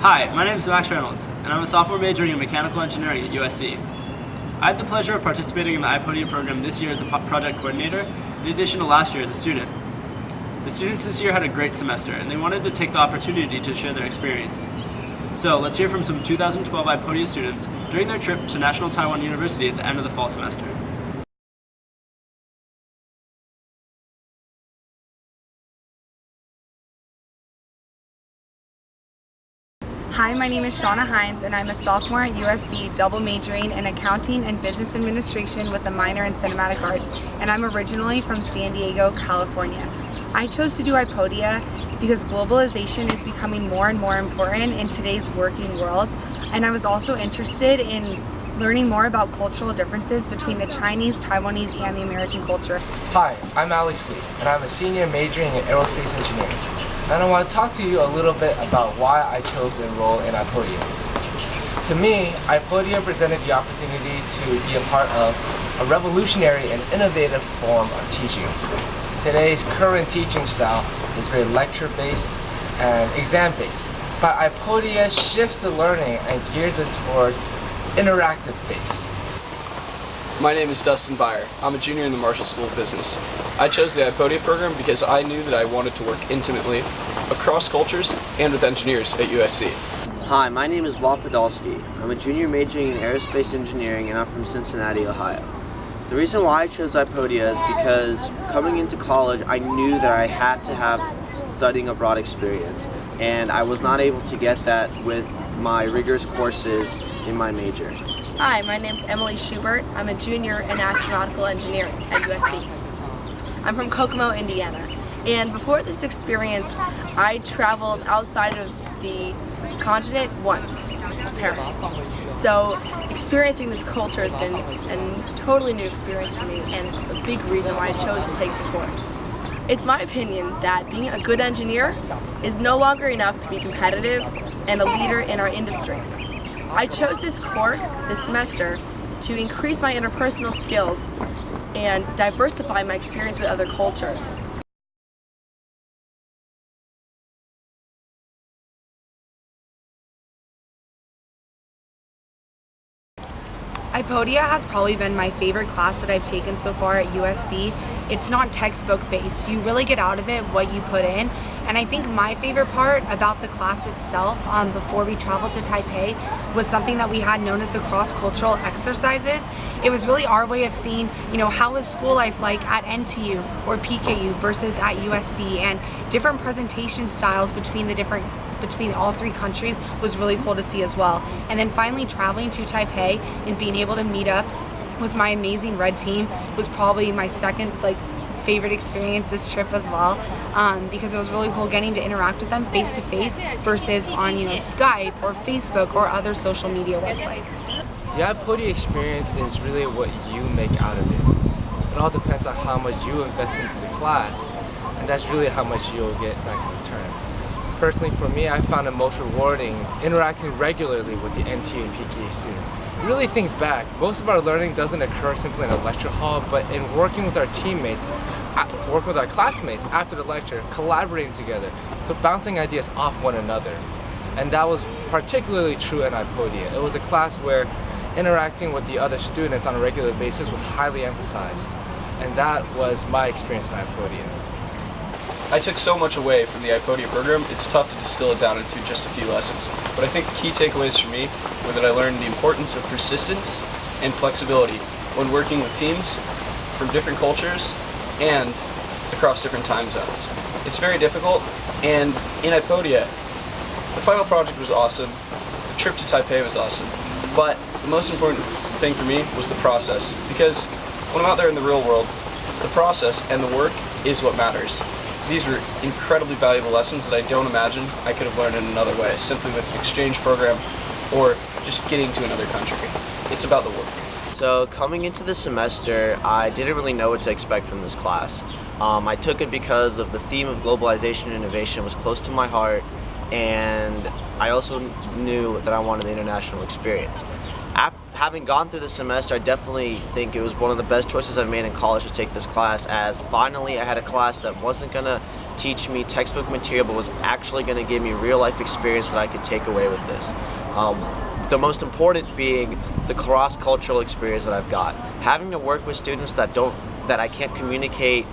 Hi, my name is Max Reynolds, and I'm a sophomore majoring in mechanical engineering at USC. I had the pleasure of participating in the iPodia program this year as a project coordinator, in addition to last year as a student. The students this year had a great semester, and they wanted to take the opportunity to share their experience. So let's hear from some 2012 iPodia students during their trip to National Taiwan University at the end of the fall semester. Hi, my name is Shauna Hines, and I'm a sophomore at USC, double majoring in accounting and business administration with a minor in cinematic arts, and I'm originally from San Diego, California. I chose to do iPodia because globalization is becoming more and more important in today's working world, and I was also interested in learning more about cultural differences between the Chinese, Taiwanese, and the American culture. Hi, I'm Alex Lee, and I'm a senior majoring in aerospace engineering. And I want to talk to you a little bit about why I chose to enroll in iPodia. To me, iPodia presented the opportunity to be a part of a revolutionary and innovative form of teaching. Today's current teaching style is very lecture-based and exam-based, but iPodia shifts the learning and gears it towards interactive-based. My name is Dustin Byer. I'm a junior in the Marshall School of Business. I chose the iPodia program because I knew that I wanted to work intimately across cultures and with engineers at USC. Hi, my name is Walt Podolsky. I'm a junior majoring in aerospace engineering and I'm from Cincinnati, Ohio. The reason why I chose iPodia is because coming into college I knew that I had to have studying abroad experience, and I was not able to get that with my rigorous courses in my major. Hi, my name's Emily Schubert. I'm a junior in astronautical engineering at USC. I'm from Kokomo, Indiana. And before this experience, I traveled outside of the continent once, to Paris. So experiencing this culture has been a totally new experience for me, and it's a big reason why I chose to take the course. It's my opinion that being a good engineer is no longer enough to be competitive and a leader in our industry. I chose this course this semester to increase my interpersonal skills and diversify my experience with other cultures. iPodia has probably been my favorite class that I've taken so far at USC. It's not textbook based. You really get out of it what you put in. And I think my favorite part about the class itself before we traveled to Taipei was something that we had known as the cross-cultural exercises. It was really our way of seeing, how is school life like at NTU or PKU versus at USC, and different presentation styles between all three countries was really cool to see as well. And then finally traveling to Taipei and being able to meet up with my amazing red team was probably my second favorite experience this trip as well, because it was really cool getting to interact with them face to face versus on Skype or Facebook or other social media websites. The iPodia experience is really what you make out of it. It all depends on how much you invest into the class, and that's really how much you'll get back in return. Personally, for me, I found it most rewarding interacting regularly with the NT and PK students. You really think back, most of our learning doesn't occur simply in a lecture hall, but in working with our teammates, working with our classmates after the lecture, collaborating together, bouncing ideas off one another. And that was particularly true in iPodia. It was a class where interacting with the other students on a regular basis was highly emphasized. And that was my experience in iPodia. I took so much away from the iPodia program, it's tough to distill it down into just a few lessons. But I think the key takeaways for me were that I learned the importance of persistence and flexibility when working with teams from different cultures and across different time zones. It's very difficult, and in iPodia, the final project was awesome, the trip to Taipei was awesome, but the most important thing for me was the process, because when I'm out there in the real world, the process and the work is what matters. These were incredibly valuable lessons that I don't imagine I could have learned in another way, simply with an exchange program or just getting to another country. It's about the work. So coming into the semester, I didn't really know what to expect from this class. I took it because of the theme of globalization and innovation was close to my heart, and I also knew that I wanted the international experience. Having gone through the semester, I definitely think it was one of the best choices I've made in college to take this class, as finally I had a class that wasn't going to teach me textbook material but was actually going to give me real life experience that I could take away with this. The most important being the cross-cultural experience that I've got. Having to work with students that I can't communicate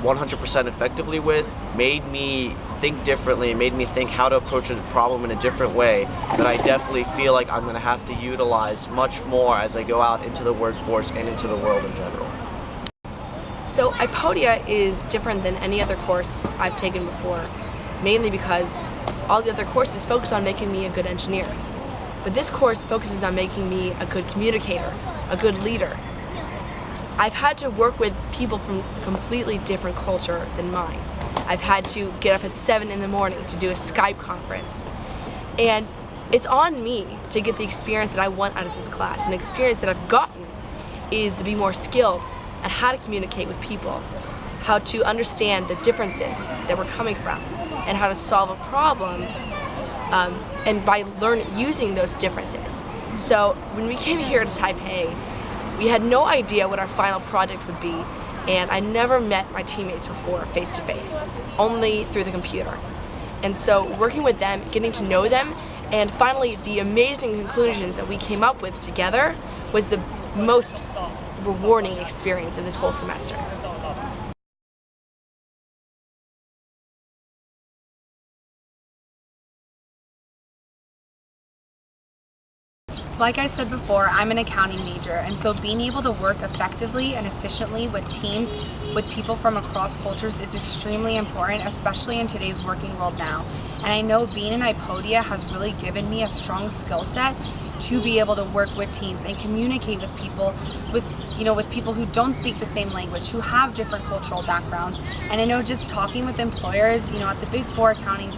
100% effectively with made me think differently, made me think how to approach a problem in a different way that I definitely feel like I'm going to have to utilize much more as I go out into the workforce and into the world in general. So iPodia is different than any other course I've taken before, mainly because all the other courses focus on making me a good engineer. But this course focuses on making me a good communicator, a good leader. I've had to work with people from completely different culture than mine. I've had to get up at 7 in the morning to do a Skype conference. And it's on me to get the experience that I want out of this class. And the experience that I've gotten is to be more skilled at how to communicate with people, how to understand the differences that we're coming from, and how to solve a problem, and by using those differences. So when we came here to Taipei, we had no idea what our final project would be, and I never met my teammates before face to face, only through the computer. And so working with them, getting to know them, and finally the amazing conclusions that we came up with together was the most rewarding experience of this whole semester. Like I said before, I'm an accounting major, and so being able to work effectively and efficiently with teams with people from across cultures is extremely important, especially in today's working world now. And I know being in iPodia has really given me a strong skill set to be able to work with teams and communicate with people, with people who don't speak the same language, who have different cultural backgrounds. And I know just talking with employers, at the Big Four accounting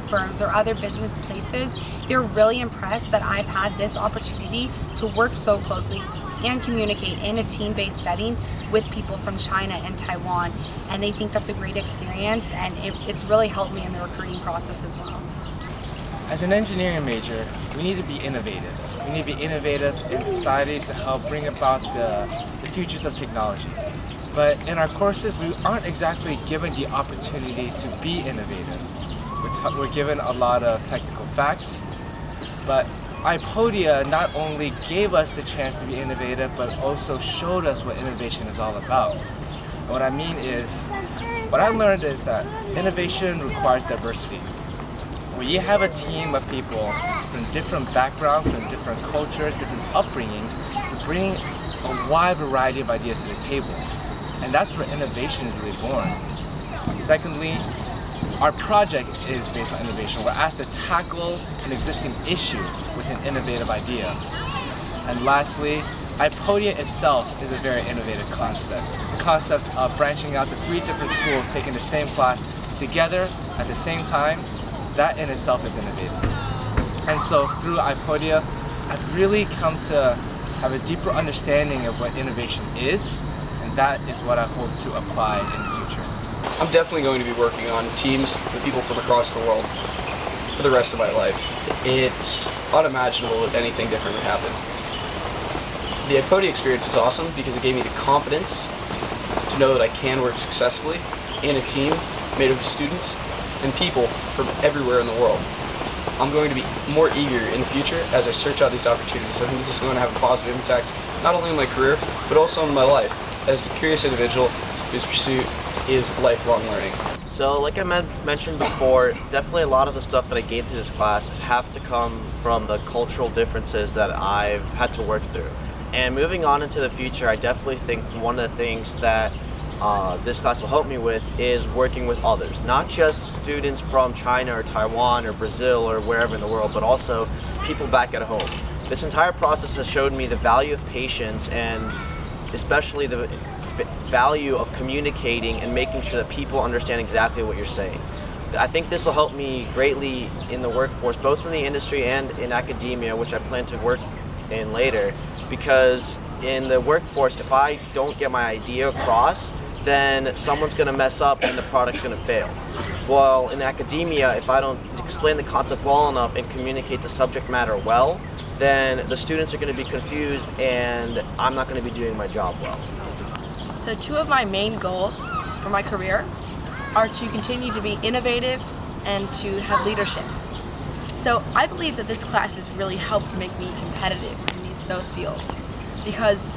firms or other business places, they're really impressed that I've had this opportunity to work so closely and communicate in a team-based setting with people from China and Taiwan. And they think that's a great experience, and it's really helped me in the recruiting process as well. As an engineering major, we need to be innovative. We need to be innovative in society to help bring about the futures of technology. But in our courses, we aren't exactly given the opportunity to be innovative. We're given a lot of technical facts, but iPodia not only gave us the chance to be innovative, but also showed us what innovation is all about. And what I mean is, what I learned is that innovation requires diversity. When you have a team of people from different backgrounds, from different cultures, different upbringings, you bring a wide variety of ideas to the table. And that's where innovation is really born. Secondly, our project is based on innovation. We're asked to tackle an existing issue with an innovative idea. And lastly, iPodia itself is a very innovative concept. The concept of branching out to 3 different schools taking the same class together at the same time, that in itself is innovative. And so through iPodia, I've really come to have a deeper understanding of what innovation is, and that is what I hope to apply in the future. I'm definitely going to be working on teams with people from across the world for the rest of my life. It's unimaginable that anything different would happen. The iPodia experience is awesome because it gave me the confidence to know that I can work successfully in a team made of students and people from everywhere in the world. I'm going to be more eager in the future as I search out these opportunities. I think this is going to have a positive impact not only on my career, but also on my life as a curious individual whose pursuit is lifelong learning. So like I mentioned before, definitely a lot of the stuff that I gained through this class have to come from the cultural differences that I've had to work through. And moving on into the future, I definitely think one of the things that this class will help me with is working with others, not just students from China or Taiwan or Brazil or wherever in the world, but also people back at home. This entire process has showed me the value of patience and especially the value of communicating and making sure that people understand exactly what you're saying. I think this will help me greatly in the workforce, both in the industry and in academia, which I plan to work in later, because in the workforce, if I don't get my idea across, then someone's going to mess up and the product's going to fail. Well, in academia, if I don't explain the concept well enough and communicate the subject matter well, then the students are going to be confused and I'm not going to be doing my job well. So 2 of my main goals for my career are to continue to be innovative and to have leadership. So I believe that this class has really helped to make me competitive in those fields, because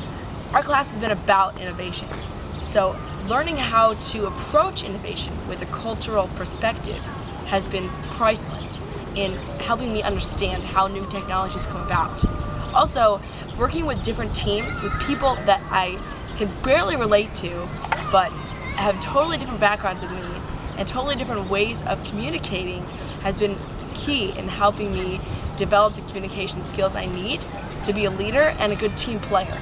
our class has been about innovation. So learning how to approach innovation with a cultural perspective has been priceless in helping me understand how new technologies come about. Also, working with different teams, with people that I can barely relate to, but have totally different backgrounds than me and totally different ways of communicating, has been key in helping me develop the communication skills I need to be a leader and a good team player.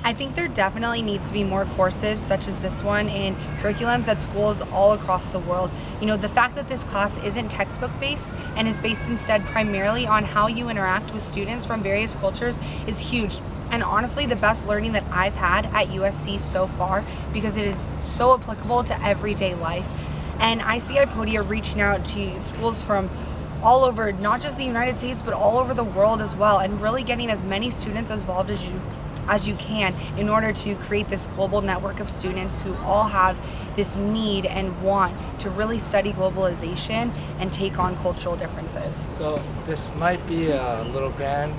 I think there definitely needs to be more courses such as this one in curriculums at schools all across the world. You know, the fact that this class isn't textbook based and is based instead primarily on how you interact with students from various cultures is huge. And honestly, the best learning that I've had at USC so far, because it is so applicable to everyday life. And I see iPodia reaching out to schools from all over, not just the United States, but all over the world as well, and really getting as many students involved as you can in order to create this global network of students who all have this need and want to really study globalization and take on cultural differences. So this might be a little grand,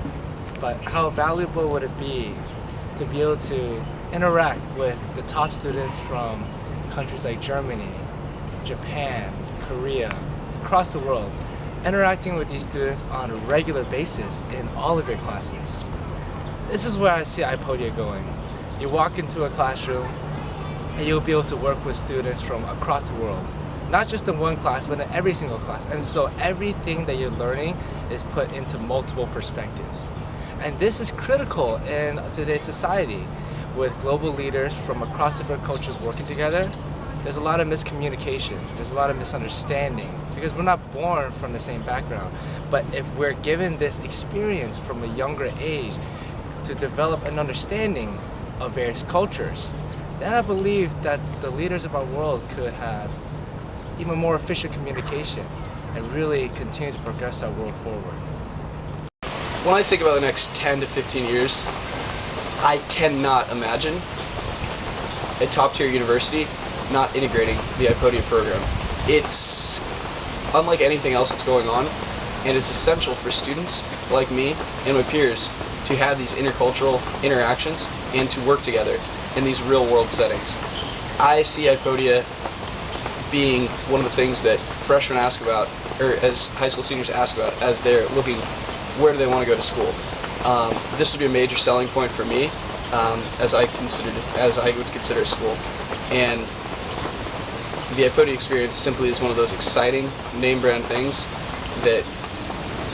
but how valuable would it be to be able to interact with the top students from countries like Germany, Japan, Korea, across the world, interacting with these students on a regular basis in all of your classes? This is where I see iPodia going. You walk into a classroom and you'll be able to work with students from across the world. Not just in one class, but in every single class. And so everything that you're learning is put into multiple perspectives. And this is critical in today's society. With global leaders from across different cultures working together, there's a lot of miscommunication, there's a lot of misunderstanding, because we're not born from the same background. But if we're given this experience from a younger age, to develop an understanding of various cultures, then I believe that the leaders of our world could have even more efficient communication and really continue to progress our world forward. When I think about the next 10 to 15 years, I cannot imagine a top-tier university not integrating the iPodia program. It's unlike anything else that's going on, and it's essential for students like me and my peers to have these intercultural interactions and to work together in these real-world settings. I see iPodia being one of the things that freshmen ask about, or as high school seniors ask about, as they're looking where do they want to go to school. This would be a major selling point for me, as I would consider school. And the iPodia experience simply is one of those exciting name brand things that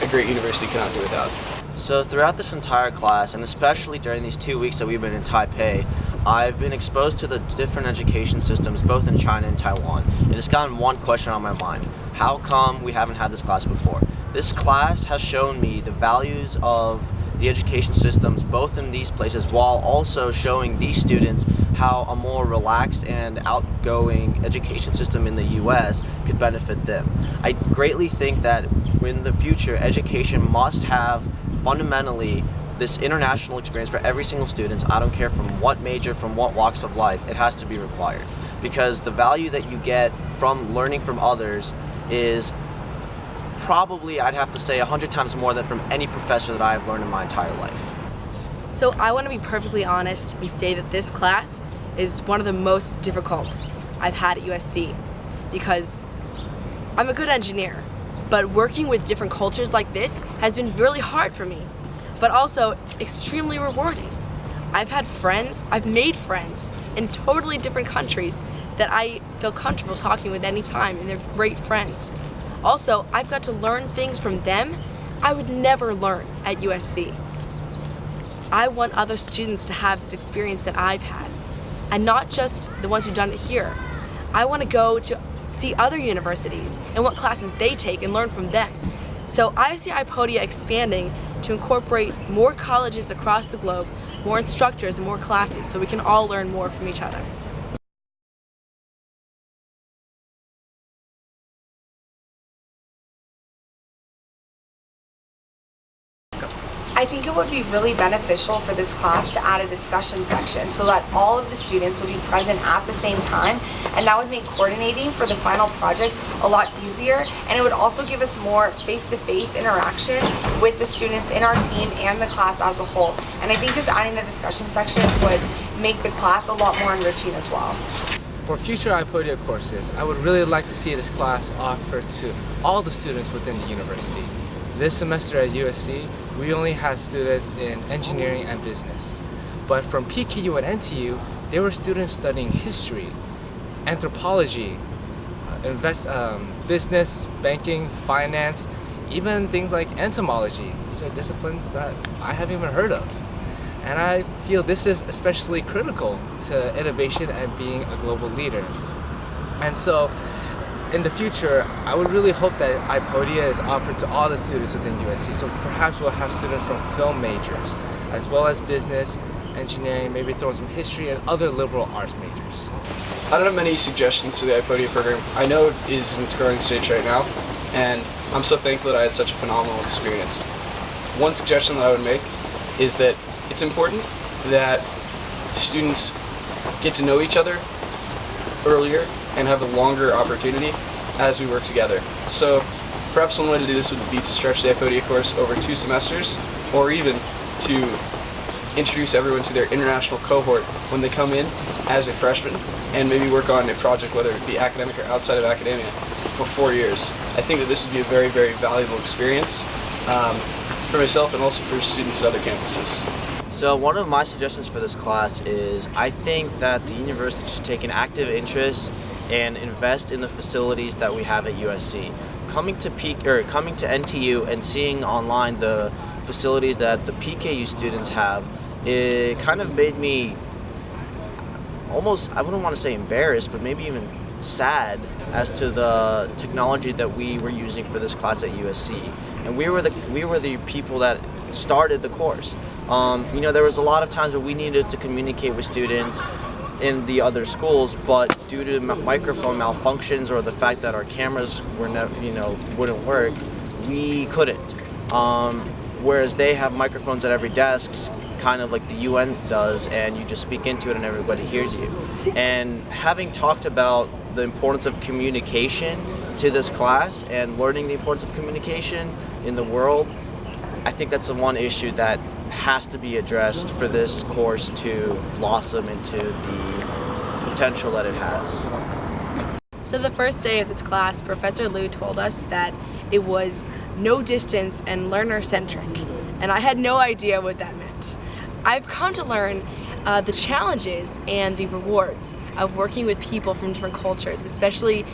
a great university cannot do without. So throughout this entire class, and especially during these 2 weeks that we've been in Taipei, I've been exposed to the different education systems both in China and Taiwan. It has gotten one question on my mind: how come we haven't had this class before? This class has shown me the values of the education systems both in these places, while also showing these students how a more relaxed and outgoing education system in the US could benefit them. I greatly think that in the future, education must have fundamentally this international experience for every single student. I don't care from what major, from what walks of life, it has to be required. Because the value that you get from learning from others is probably, I'd have to say, 100 times more than from any professor that I've learned in my entire life. So I want to be perfectly honest and say that this class is one of the most difficult I've had at USC, because I'm a good engineer, but working with different cultures like this has been really hard for me, but also extremely rewarding. I've made friends in totally different countries that I feel comfortable talking with anytime, and they're great friends. Also, I've got to learn things from them I would never learn at USC. I want other students to have this experience that I've had, and not just the ones who've done it here. I want to go to see other universities and what classes they take and learn from them. So I see iPodia expanding to incorporate more colleges across the globe, more instructors and more classes, so we can all learn more from each other. I think it would be really beneficial for this class to add a discussion section so that all of the students would be present at the same time, and that would make coordinating for the final project a lot easier, and it would also give us more face-to-face interaction with the students in our team and the class as a whole. And I think just adding a discussion section would make the class a lot more enriching as well. For future iPodia courses, I would really like to see this class offered to all the students within the university. This semester at USC, we only had students in engineering and business. But from PKU and NTU, there were students studying history, anthropology, business, banking, finance, even things like entomology. These are disciplines that I haven't even heard of. And I feel this is especially critical to innovation and being a global leader. And so, in the future, I would really hope that iPodia is offered to all the students within USC. So perhaps we'll have students from film majors, as well as business, engineering, maybe throw in some history and other liberal arts majors. I don't have many suggestions for the iPodia program. I know it is in its growing stage right now, and I'm so thankful that I had such a phenomenal experience. One suggestion that I would make is that it's important that students get to know each other earlier and have a longer opportunity as we work together. So perhaps one way to do this would be to stretch the iPodia course over 2 semesters, or even to introduce everyone to their international cohort when they come in as a freshman, and maybe work on a project, whether it be academic or outside of academia, for 4 years. I think that this would be a very, very valuable experience for myself and also for students at other campuses. So one of my suggestions for this class is I think that the university should take an active interest and invest in the facilities that we have at USC. Coming to NTU and seeing online the facilities that the PKU students have, it kind of made me almost, I wouldn't want to say embarrassed, but maybe even sad as to the technology that we were using for this class at USC. And we were the people that started the course. You know, there was a lot of times where we needed to communicate with students in the other schools, but due to microphone malfunctions or the fact that our cameras were wouldn't work, we couldn't. Whereas they have microphones at every desk, kind of like the UN does, and you just speak into it and everybody hears you. And having talked about the importance of communication to this class and learning the importance of communication in the world, I think that's the one issue that has to be addressed for this course to blossom into the potential that it has. So the first day of this class, Professor Liu told us that it was no distance and learner-centric, and I had no idea what that meant. I've come to learn the challenges and the rewards of working with people from different cultures, especially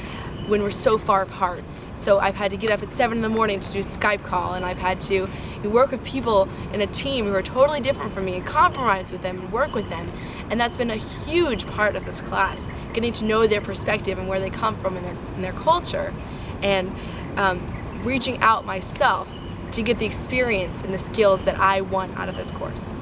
when we're so far apart. So I've had to get up at 7 in the morning to do a Skype call, and I've had to work with people in a team who are totally different from me and compromise with them and work with them. And that's been a huge part of this class, getting to know their perspective and where they come from in their culture, and reaching out myself to get the experience and the skills that I want out of this course.